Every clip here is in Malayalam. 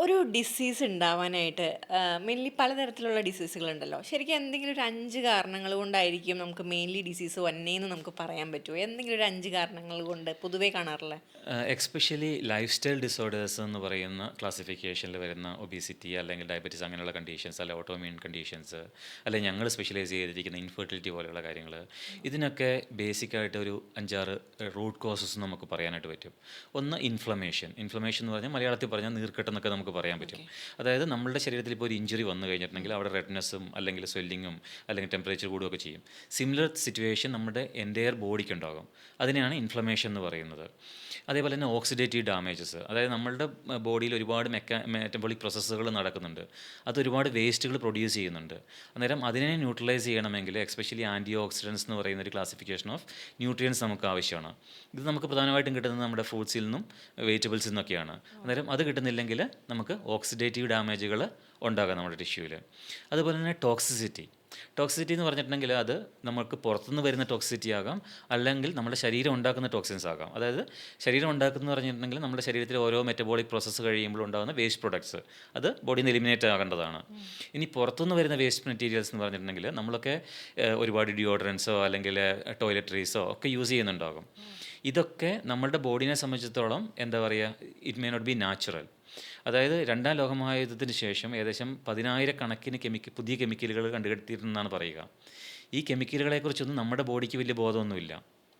ഒരു ഡിസീസ് ഉണ്ടാവാനായിട്ട് മെയിൻലി പലതരത്തിലുള്ള ഡിസീസുകളുണ്ടല്ലോ. ശരിക്കും എന്തെങ്കിലും ഒരു 5 കാരണങ്ങൾ കൊണ്ടായിരിക്കും നമുക്ക് മെയിൻലി ഡിസീസ് വന്നേന്ന് നമുക്ക് പറയാൻ പറ്റുമോ? എന്തെങ്കിലും ഒരു 5 കാരണങ്ങൾ കൊണ്ട് പൊതുവേ കാണാറുള്ളെ? എക്സ്പെഷ്യലി ലൈഫ് സ്റ്റൈൽ ഡിസോർഡേഴ്സ് എന്ന് പറയുന്ന ക്ലാസിഫിക്കേഷനിൽ വരുന്ന ഒബീസിറ്റി അല്ലെങ്കിൽ ഡയബറ്റീസ് അങ്ങനെയുള്ള കണ്ടീഷൻസ്, അല്ലെ ഓട്ടോമ്യൂൺ കണ്ടീഷൻസ്, അല്ലെങ്കിൽ ഞങ്ങൾ സ്പെഷ്യലൈസ് ചെയ്തിരിക്കുന്ന ഇൻഫെർട്ടിലിറ്റി പോലെയുള്ള കാര്യങ്ങൾ, ഇതിനൊക്കെ ബേസിക്കായിട്ട് ഒരു 5-6 റൂട്ട് കോസസ് നമുക്ക് പറയാനായിട്ട് പറ്റും. ഒന്ന് ഇൻഫ്ലമേഷൻ. ഇൻഫ്ലമേഷൻ എന്ന് പറഞ്ഞാൽ മലയാളത്തിൽ പറഞ്ഞാൽ നീർക്കെട്ടെന്നൊക്കെ നമുക്ക് പറയാൻ പറ്റും. ഓക്കെ. അതായത് നമ്മളുടെ ശരീരത്തിൽ ഇപ്പോൾ ഒരു ഇഞ്ചുറി വന്നു കഴിഞ്ഞിട്ടുണ്ടെങ്കിൽ അവിടെ റെഡ്നെസ്സും അല്ലെങ്കിൽ സ്വെല്ലിങ്ങും അല്ലെങ്കിൽ ടെമ്പറേച്ചർ കൂടുകയൊക്കെ ചെയ്യും. സിമിലർ സിറ്റുവേഷൻ നമ്മുടെ എൻ്റയർ ബോഡിക്ക് ഉണ്ടാകും. അതിനെയാണ് ഇൻഫ്ലമേഷൻ എന്ന് പറയുന്നത്. അതേപോലെ തന്നെ ഓക്സിഡേറ്റീവ് ഡാമേജസ്, അതായത് നമ്മളുടെ ബോഡിയിൽ ഒരുപാട് മെറ്റബോളിക് പ്രോസസ്സുകൾ നടക്കുന്നുണ്ട്. അതൊരുപാട് വേസ്റ്റുകൾ പ്രൊഡ്യൂസ് ചെയ്യുന്നുണ്ട്. അന്നേരം അതിനെ ന്യൂട്രലൈസ് ചെയ്യണമെങ്കിൽ എക്സ്പെഷ്യലി ആൻറ്റി ഓക്സിഡൻസ് എന്ന് പറയുന്ന ഒരു ക്ലാസിഫിക്കേഷൻ ഓഫ് ന്യൂട്രിയൻസ് നമുക്ക് ആവശ്യമാണ്. ഇത് നമുക്ക് പ്രധാനമായിട്ടും കിട്ടുന്നത് നമ്മുടെ ഫ്രൂട്ട്സിൽ നിന്നും വെജിറ്റബിൾസിൽ നിന്നൊക്കെയാണ്. അന്നേരം അത് കിട്ടുന്നില്ലെങ്കിൽ നമുക്ക് ഓക്സിഡേറ്റീവ് ഡാമേജുകൾ ഉണ്ടാകാം നമ്മുടെ ടിഷ്യൂവിൽ. അതുപോലെ തന്നെ ടോക്സിസിറ്റി. ടോക്സിസിറ്റി എന്ന് പറഞ്ഞിട്ടുണ്ടെങ്കിൽ അത് നമുക്ക് പുറത്തുനിന്ന് വരുന്ന ടോക്സിസിറ്റി ആകാം, അല്ലെങ്കിൽ നമ്മുടെ ശരീരം ഉണ്ടാക്കുന്ന ടോക്സിൻസ് ആകാം. അതായത് ശരീരം ഉണ്ടാക്കുന്ന പറഞ്ഞിട്ടുണ്ടെങ്കിൽ നമ്മുടെ ശരീരത്തിൽ ഓരോ മെറ്റബോളിക് പ്രോസസ്സ് കഴിയുമ്പോൾ ഉണ്ടാകുന്ന വേസ്റ്റ് പ്രൊഡക്ട്സ്, അത് ബോഡിയിൽ നിന്ന് എലിമിനേറ്റ് ആകേണ്ടതാണ്. ഇനി പുറത്തുനിന്ന് വരുന്ന വേസ്റ്റ് മെറ്റീരിയൽസ് എന്ന് പറഞ്ഞിട്ടുണ്ടെങ്കിൽ നമ്മളൊക്കെ ഒരുപാട് ഡിയോഡറൻസോ അല്ലെങ്കിൽ ടോയ്ലറ്ററീസോ ഒക്കെ യൂസ് ചെയ്യുന്നുണ്ടാകും. ഇതൊക്കെ നമ്മളുടെ ബോഡിനെ സംബന്ധിച്ചിടത്തോളം എന്താ പറയുക, it may not be natural. അതായത് രണ്ടാം ലോകമഹായുദ്ധത്തിന് ശേഷം ഏകദേശം 10,000 കണക്കിന് പുതിയ കെമിക്കലുകൾ കണ്ടുകെട്ടിയിരുന്നെന്നാണ് പറയുക. ഈ കെമിക്കലുകളെക്കുറിച്ചൊന്നും നമ്മുടെ ബോഡിക്ക് വലിയ ബോധമൊന്നുമില്ല.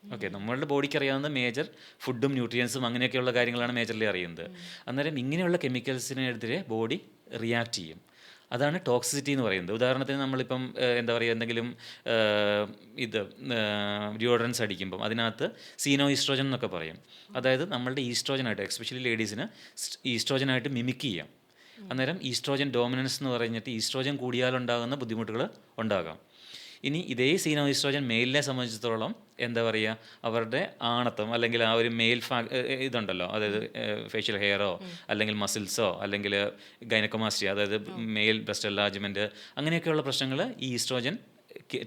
ഓക്കെ, നമ്മളുടെ ബോഡിക്ക് അറിയാവുന്ന മേജർ ഫുഡും ന്യൂട്രിയൻസും അങ്ങനെയൊക്കെയുള്ള കാര്യങ്ങളാണ് മേജർലി അറിയുന്നത്. അന്നേരം ഇങ്ങനെയുള്ള കെമിക്കൽസിനെതിരെ ബോഡി റിയാക്ട് ചെയ്യും. അതാണ് ടോക്സിസിറ്റി എന്ന് പറയുന്നത്. ഉദാഹരണത്തിന് നമ്മളിപ്പം എന്താ പറയുക, എന്തെങ്കിലും ഇത് ഡിയോഡറൻസ് അടിക്കുമ്പം അതിനകത്ത് സീനോ ഈസ്ട്രോജൻ എന്നൊക്കെ പറയും. അതായത് നമ്മളുടെ ഈസ്ട്രോജനായിട്ട്, എക്സ്പെഷ്യലി ലേഡീസിന് ഈസ്ട്രോജനായിട്ട് മിമിക് ചെയ്യാം. അന്നേരം ഈസ്ട്രോജൻ ഡോമിനൻസ് എന്ന് പറഞ്ഞിട്ട് ഈസ്ട്രോജൻ കൂടിയാലുണ്ടാകുന്ന ബുദ്ധിമുട്ടുകൾ ഉണ്ടാകാം. ഇനി ഇതേ സീനോ ഈസ്ട്രോജൻ മെയിലിനെ സംബന്ധിച്ചിടത്തോളം എന്താ പറയുക, അവരുടെ ആണത്വം അല്ലെങ്കിൽ ആ ഒരു മെയിൽ ഇതുണ്ടല്ലോ, അതായത് ഫേഷ്യൽ ഹെയറോ അല്ലെങ്കിൽ മസിൽസോ അല്ലെങ്കിൽ ഗൈനക്കോമാസ്റ്റിയ, അതായത് മെയിൽ ബ്രസ്റ്റ് എൻലാർജ്മെൻറ്റ്, അങ്ങനെയൊക്കെയുള്ള പ്രശ്നങ്ങൾ ഈ ഈസ്ട്രോജൻ,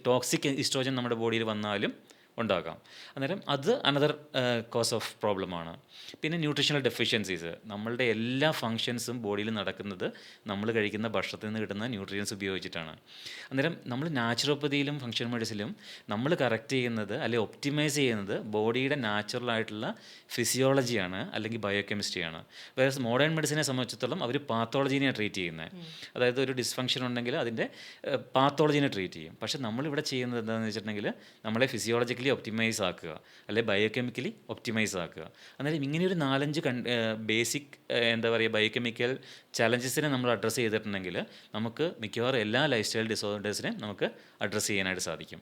ടോക്സിക് ഈസ്ട്രോജൻ നമ്മുടെ ബോഡിയിൽ വന്നാലും ഉണ്ടാകാം. അന്നേരം അത് അനദർ കോസ് ഓഫ് പ്രോബ്ലമാണ്. പിന്നെ ന്യൂട്രീഷണൽ ഡെഫിഷ്യൻസീസ്. നമ്മളുടെ എല്ലാ ഫങ്ഷൻസും ബോഡിയിൽ നടക്കുന്നത് നമ്മൾ കഴിക്കുന്ന ഭക്ഷണത്തിൽ നിന്ന് കിട്ടുന്ന ന്യൂട്രിയൻസ് ഉപയോഗിച്ചിട്ടാണ്. അന്നേരം നമ്മൾ നാച്ചുറോപ്പതിയിലും ഫങ്ഷൻ മെഡിസിലും നമ്മൾ കറക്റ്റ് ചെയ്യുന്നത് അല്ലെങ്കിൽ ഒപ്റ്റിമൈസ് ചെയ്യുന്നത് ബോഡിയുടെ നാച്ചുറലായിട്ടുള്ള ഫിസിയോളജിയാണ് അല്ലെങ്കിൽ ബയോ കെമിസ്ട്രിയാണ്. വേറെ മോഡേൺ മെഡിസിനെ സംബന്ധിച്ചിടത്തോളം അവർ പാത്തോളജീനെ ട്രീറ്റ് ചെയ്യുന്നത്. അതായത് ഒരു ഡിസ്ഫങ്ഷൻ ഉണ്ടെങ്കിൽ അതിൻ്റെ പാത്തോളജീനെ ട്രീറ്റ് ചെയ്യും. പക്ഷേ നമ്മളിവിടെ ചെയ്യുന്നത് എന്താണെന്ന് വെച്ചിട്ടുണ്ടെങ്കിൽ നമ്മളെ ഫിസിയോളജിക്കലി ഒപ്റ്റിമൈസ് ആക്കുക, അല്ലെങ്കിൽ ബയോകെമിക്കലി ഒപ്റ്റിമൈസ് ആക്കുക. അന്നേരം ഇങ്ങനെയൊരു 4-5 ബേസിക് എന്താ പറയുക ബയോകെമിക്കൽ ചലഞ്ചസിനെ നമ്മൾ അഡ്രസ്സ് ചെയ്തിട്ടുണ്ടെങ്കിൽ നമുക്ക് മിക്കവാറും എല്ലാ ലൈഫ് സ്റ്റൈൽ ഡിസോർഡേഴ്സിനെയും നമുക്ക് അഡ്രസ്സ് ചെയ്യാനായിട്ട് സാധിക്കും.